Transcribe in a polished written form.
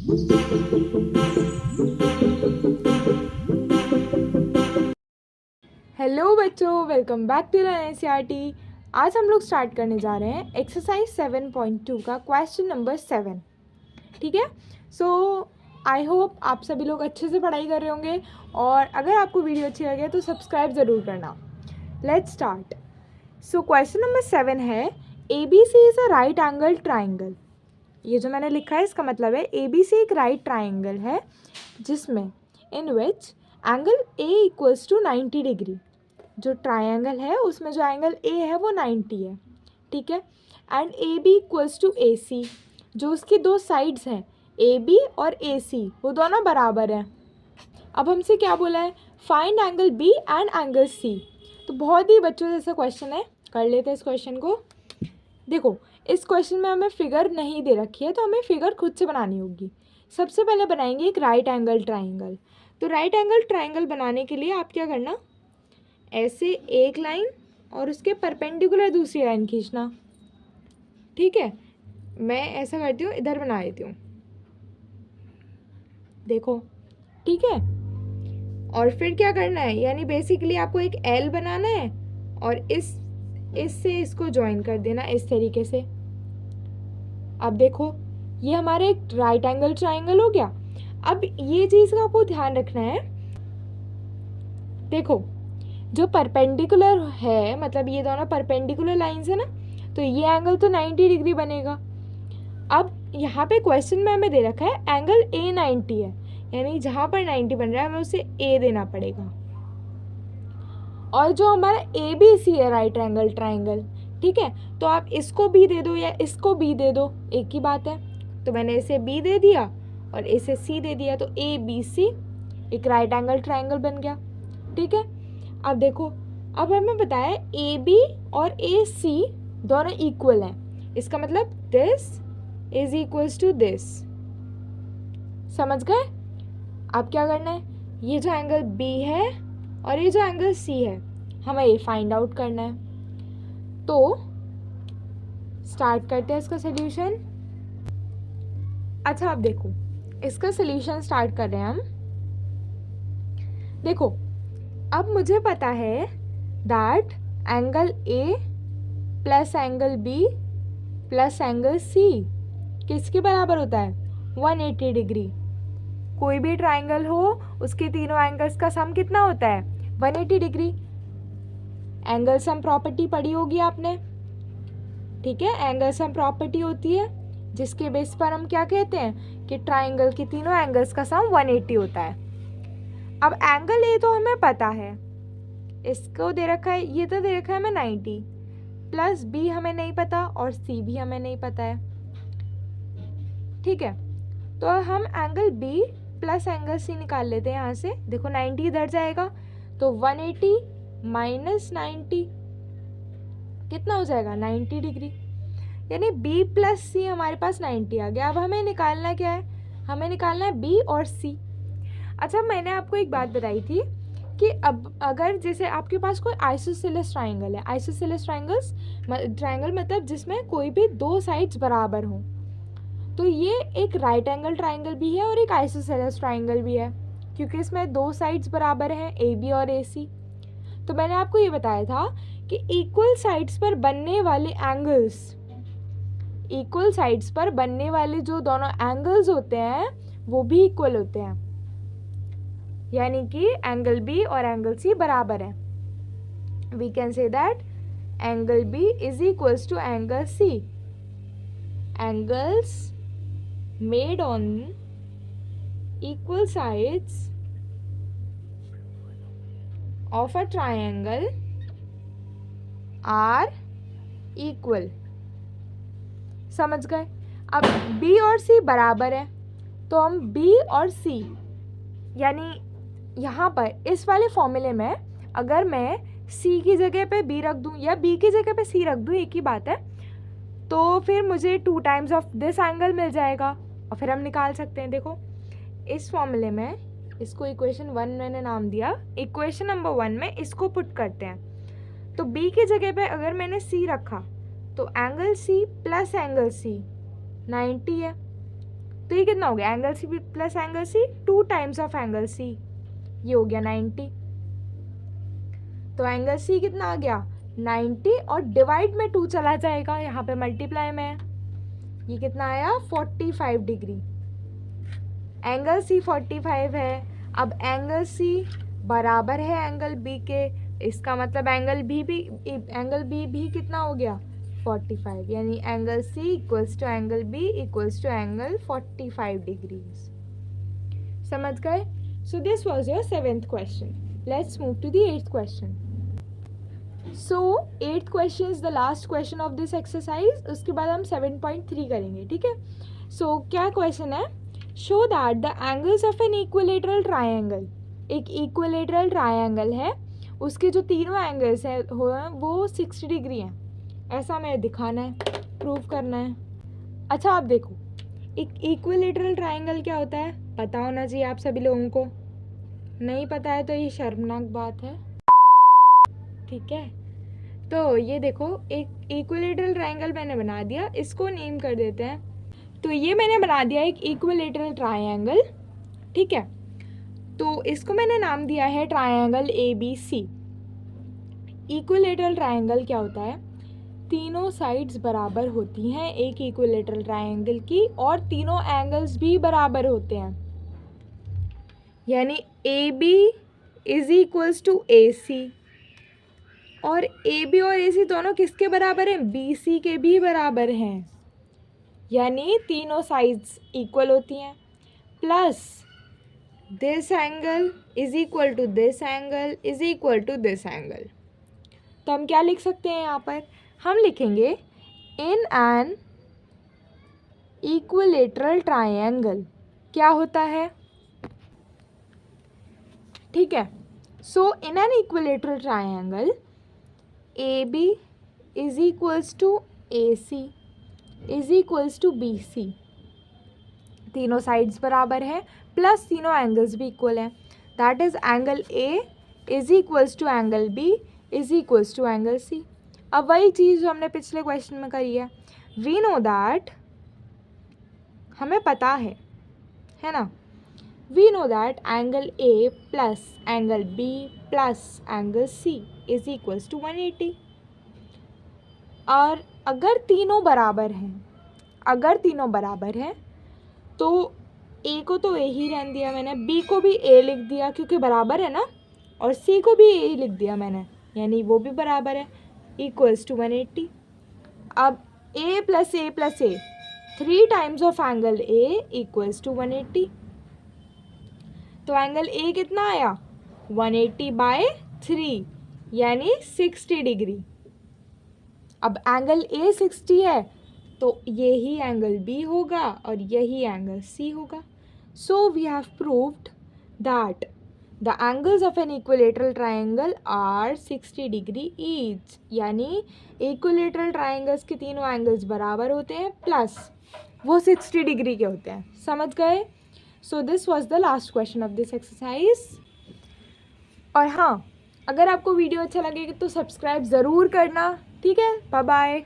Hello बच्चों, welcome back to NCERT. आज हम लोग स्टार्ट करने जा रहे हैं एक्सरसाइज 7.2 का क्वेश्चन नंबर 7। ठीक है। सो आई होप आप सभी लोग अच्छे से पढ़ाई कर रहे होंगे, और अगर आपको वीडियो अच्छी लगे तो सब्सक्राइब ज़रूर करना। Let's start. So question number 7 है, A B C is a right angle triangle. ये जो मैंने लिखा है इसका मतलब है ए बी सी एक राइट ट्राइंगल है जिसमें in which angle A equals to 90 degree. जो ट्रायंगल है उसमें जो एंगल ए है वो 90 है। ठीक है। And A B equals to A C, जो उसकी दो साइड्स हैं ए बी और ए सी वो दोनों बराबर हैं। अब हमसे क्या बोला है, find angle B and angle C. तो बहुत ही बच्चों जैसा क्वेश्चन है, कर लेते हैं इस क्वेश्चन को। देखो, इस क्वेश्चन में हमें फिगर नहीं दे रखी है तो हमें फिगर खुद से बनानी होगी। सबसे पहले बनाएंगे एक राइट एंगल ट्राइंगल। तो राइट एंगल ट्राइंगल बनाने के लिए आप क्या करना, ऐसे एक लाइन और उसके परपेंडिकुलर दूसरी लाइन खींचना। ठीक है। मैं ऐसा करती हूँ, इधर बना देती हूँ, देखो। ठीक है। और फिर क्या करना है, यानी बेसिकली आपको एक एल बनाना है और इससे इसको ज्वाइन कर देना इस तरीके से। अब देखो, ये हमारा एक राइट एंगल ट्राइंगल हो गया। अब ये चीज़ का आपको ध्यान रखना है, देखो जो परपेंडिकुलर है, मतलब ये दोनों परपेंडिकुलर लाइंस है ना, तो ये एंगल तो 90 डिग्री बनेगा। अब यहाँ पे क्वेश्चन में हमें दे रखा है एंगल ए 90 है, यानी जहाँ पर 90 बन रहा है हमें उसे ए देना पड़ेगा। और जो हमारा ए बी सी है राइट एंगल ट्राइंगल, ठीक है, तो आप इसको बी दे दो या इसको बी दे दो, एक ही बात है। तो मैंने इसे बी दे दिया और इसे सी दे दिया, तो ए बी सी एक राइट एंगल ट्राइंगल बन गया। ठीक है। अब देखो, अब हमें बताया ए बी और ए सी दोनों इक्वल हैं, इसका मतलब this is equals to this. समझ गए। अब क्या करना है, ये जो एंगल बी है और ये जो एंगल सी है हमें ये फाइंड आउट करना है। तो स्टार्ट करते हैं इसका सोल्यूशन। अच्छा, अब देखो इसका सोल्यूशन स्टार्ट कर रहे हैं हम। देखो, अब मुझे पता है that angle A plus angle B plus angle C किसके बराबर होता है, 180 डिग्री। कोई भी ट्राइंगल हो उसके तीनों एंगल्स का सम कितना होता है, 180 डिग्री। एंगल सम प्रॉपर्टी पढ़ी होगी आपने। ठीक है, एंगल सम प्रॉपर्टी होती है जिसके बेस पर हम क्या कहते हैं कि ट्राइंगल के तीनों एंगल्स का सम 180 होता है। अब एंगल ए तो हमें पता है, इसको दे रखा है, ये तो दे रखा है हमें 90, प्लस बी हमें नहीं पता और सी भी हमें नहीं पता है। ठीक है, तो हम angle B plus angle C निकाल लेते हैं यहाँ से। देखो 90 इधर जाएगा तो 180 माइनस 90 कितना हो जाएगा, 90 डिग्री। यानी बी प्लस सी हमारे पास 90 आ गया। अब हमें निकालना क्या है, हमें निकालना है बी और सी। अच्छा, मैंने आपको एक बात बताई थी कि अब अगर जैसे आपके पास कोई आइसोसेलेस ट्राइंगल है, आइसोसेलेस ट्राइंगल मतलब जिसमें कोई भी दो साइड्स बराबर हों, तो ये एक राइट एंगल ट्राइंगल भी है और एक आइसोसेलेस ट्राइंगल भी है, क्योंकि इसमें दो साइड्स बराबर हैं ए बी और ए सी। तो मैंने आपको ये बताया था कि इक्वल साइड्स पर बनने वाले एंगल्स, इक्वल साइड्स पर बनने वाले जो दोनों एंगल्स होते हैं वो भी इक्वल होते हैं, यानी कि एंगल बी और एंगल सी बराबर है। We can say that angle B is equals to angle C. Angles made on equal sides of a triangle are equal। समझ गए। अब B और C बराबर है तो हम B और C, यानी यहाँ पर इस वाले फॉर्मूले में अगर मैं C की जगह पे B रख दूँ या B की जगह पे C रख दूँ, एक ही बात है, तो फिर मुझे 2 टाइम्स ऑफ दिस एंगल मिल जाएगा और फिर हम निकाल सकते हैं। देखो इस फॉर्मूले में, इसको इक्वेशन 1 मैंने नाम दिया, इक्वेशन नंबर 1 में इसको पुट करते हैं। तो B की जगह पे अगर मैंने C रखा तो angle C plus angle C 90 है। तो ये कितना हो गया, angle C plus angle C, 2 times of angle C, ये हो गया 90। तो एंगल सी कितना आ गया 90, और डिवाइड में 2 चला जाएगा, यहाँ पे मल्टीप्लाई में है, ये कितना आया 45 डिग्री। एंगल सी 45 है। अब एंगल सी बराबर है एंगल बी के, इसका मतलब एंगल बी भी कितना हो गया 45, यानी angle C equals to angle B equals to angle 45 degrees. समझ गए? So this was your 7th question. Let's move to the 8th question. So 8th question is the last question of this exercise, उसके बाद हम 7.3 करेंगे, ठीक है। सो क्या question है, show that the angles of an equilateral triangle, एक equilateral triangle है, उसके जो तीनों एंगल्स हैं वो 60 डिग्री हैं, ऐसा हमें दिखाना है, प्रूव करना है। अच्छा आप देखो, एक इक्विलेटरल ट्राइंगल क्या होता है पता होना चाहिए आप सभी लोगों को, नहीं पता है तो ये शर्मनाक बात है, ठीक है। तो ये देखो, एक इक्विलेटरल ट्राइंगल मैंने बना दिया, इसको नेम कर देते हैं। तो ये मैंने बना दिया एक इक्विलेटरल ट्राइंगल, ठीक है। तो इसको मैंने नाम दिया है ट्राइंगल ABC। इक्विलेटरल ट्राइंगल क्या होता है, तीनों साइड्स बराबर होती हैं एक इक्विलेटरल ट्राइंगल की, और तीनों एंगल्स भी बराबर होते हैं, यानी AB is equals to AC, और AB और AC दोनों किसके बराबर हैं, BC के भी बराबर हैं, यानी तीनों साइड्स इक्वल होती हैं, plus this angle is equal to this angle is equal to this angle. तो हम क्या लिख सकते हैं यहाँ पर, हम लिखेंगे इन एन इक्विलेटरल ट्राइंगल क्या होता है, ठीक है। So in an equilateral triangle AB is equals to AC is equals to BC, तीनों साइड्स बराबर हैं, प्लस तीनों एंगल्स भी इक्वल हैं, that is angle A is equals to angle B is equals to angle C। अब वही चीज़ जो हमने पिछले क्वेश्चन में करी है, वी नो दैट, हमें पता है ना, we know that angle A plus angle B plus angle C is equals to 180। और अगर तीनों बराबर हैं तो A को तो A ही रहने दिया मैंने, B को भी A लिख दिया क्योंकि बराबर है ना, और C को भी A लिख दिया मैंने, यानी वो भी बराबर है, इक्वल्स टू 180। अब A plus A plus A, 3 times of angle A equals to 180। तो एंगल A कितना आया 180/3, यानी 60 डिग्री। अब एंगल A 60 है तो यही एंगल B होगा और यही एंगल C होगा। So we have proved that the angles of an equilateral triangle are 60 degree each, यानी इक्विलेटरल ट्राइंगल्स के तीनों एंगल्स बराबर होते हैं, प्लस वो 60 डिग्री के होते हैं। समझ गए? So this was the last question of this exercise. और हाँ, अगर आपको वीडियो अच्छा लगे तो सब्सक्राइब ज़रूर करना, ठीक है। Bye bye.